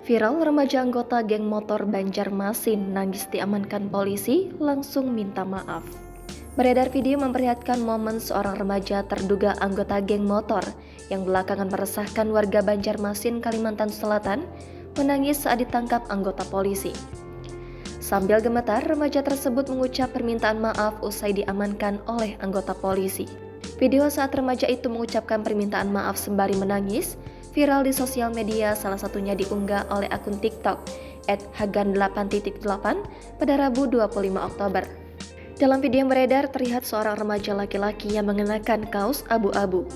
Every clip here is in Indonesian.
Viral remaja anggota geng motor Banjarmasin nangis diamankan polisi langsung minta maaf. Beredar video memperlihatkan momen seorang remaja terduga anggota geng motor yang belakangan meresahkan warga Banjarmasin, Kalimantan Selatan, menangis saat ditangkap anggota polisi. Sambil gemetar, remaja tersebut mengucap permintaan maaf usai diamankan oleh anggota polisi. Video saat remaja itu mengucapkan permintaan maaf sembari menangis viral di sosial media, salah satunya diunggah oleh akun TikTok @hagan8.8 pada Rabu 25 Oktober. Dalam video yang beredar, terlihat seorang remaja laki-laki yang mengenakan kaos abu-abu.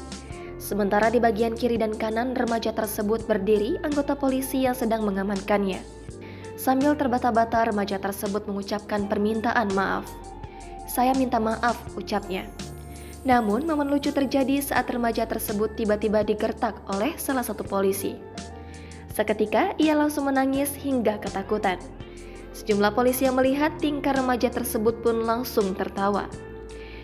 Sementara di bagian kiri dan kanan remaja tersebut berdiri anggota polisi yang sedang mengamankannya. Sambil terbata-bata, remaja tersebut mengucapkan permintaan maaf. "Saya minta maaf," ucapnya. Namun, momen lucu terjadi saat remaja tersebut tiba-tiba digertak oleh salah satu polisi. Seketika, ia langsung menangis hingga ketakutan. Sejumlah polisi yang melihat tingkah remaja tersebut pun langsung tertawa.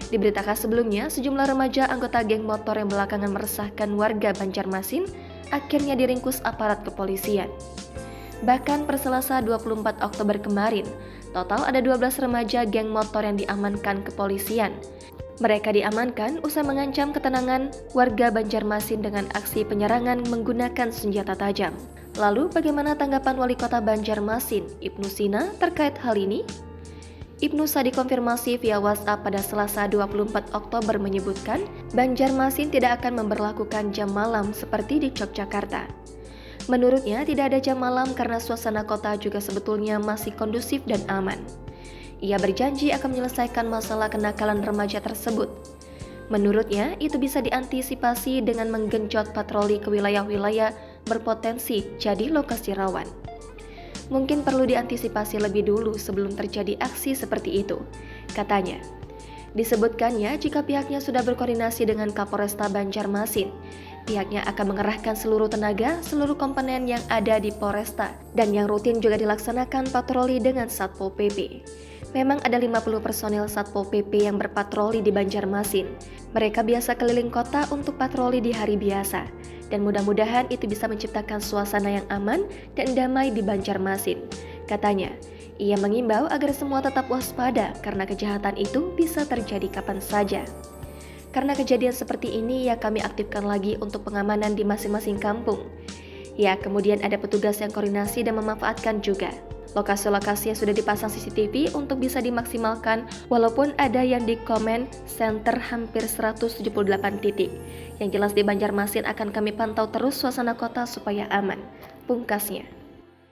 Diberitakan sebelumnya, sejumlah remaja anggota geng motor yang belakangan meresahkan warga Banjarmasin akhirnya diringkus aparat kepolisian. Bahkan per Selasa 24 Oktober kemarin, total ada 12 remaja geng motor yang diamankan kepolisian. Mereka diamankan usai mengancam ketenangan warga Banjarmasin dengan aksi penyerangan menggunakan senjata tajam. Lalu bagaimana tanggapan Wali Kota Banjarmasin, Ibnu Sina, terkait hal ini? Ibnu Sa dikonfirmasi via WhatsApp pada Selasa 24 Oktober menyebutkan Banjarmasin tidak akan memberlakukan jam malam seperti di Yogyakarta. Menurutnya tidak ada jam malam karena suasana kota juga sebetulnya masih kondusif dan aman. Ia berjanji akan menyelesaikan masalah kenakalan remaja tersebut. Menurutnya, itu bisa diantisipasi dengan menggenjot patroli ke wilayah-wilayah berpotensi jadi lokasi rawan. Mungkin perlu diantisipasi lebih dulu sebelum terjadi aksi seperti itu, katanya. Disebutkannya jika pihaknya sudah berkoordinasi dengan Kapolresta Banjarmasin, pihaknya akan mengerahkan seluruh tenaga, seluruh komponen yang ada di Polresta, dan yang rutin juga dilaksanakan patroli dengan Satpol PP. Memang ada 50 personil Satpol PP yang berpatroli di Banjarmasin. Mereka biasa keliling kota untuk patroli di hari biasa, dan mudah-mudahan itu bisa menciptakan suasana yang aman dan damai di Banjarmasin, katanya. Ia mengimbau agar semua tetap waspada karena kejahatan itu bisa terjadi kapan saja. Karena kejadian seperti ini, ya kami aktifkan lagi untuk pengamanan di masing-masing kampung. Ya, kemudian ada petugas yang koordinasi dan memanfaatkan juga. Lokasi-lokasi yang sudah dipasang CCTV untuk bisa dimaksimalkan, walaupun ada yang di comment center hampir 178 titik. Yang jelas di Banjarmasin akan kami pantau terus suasana kota supaya aman, pungkasnya.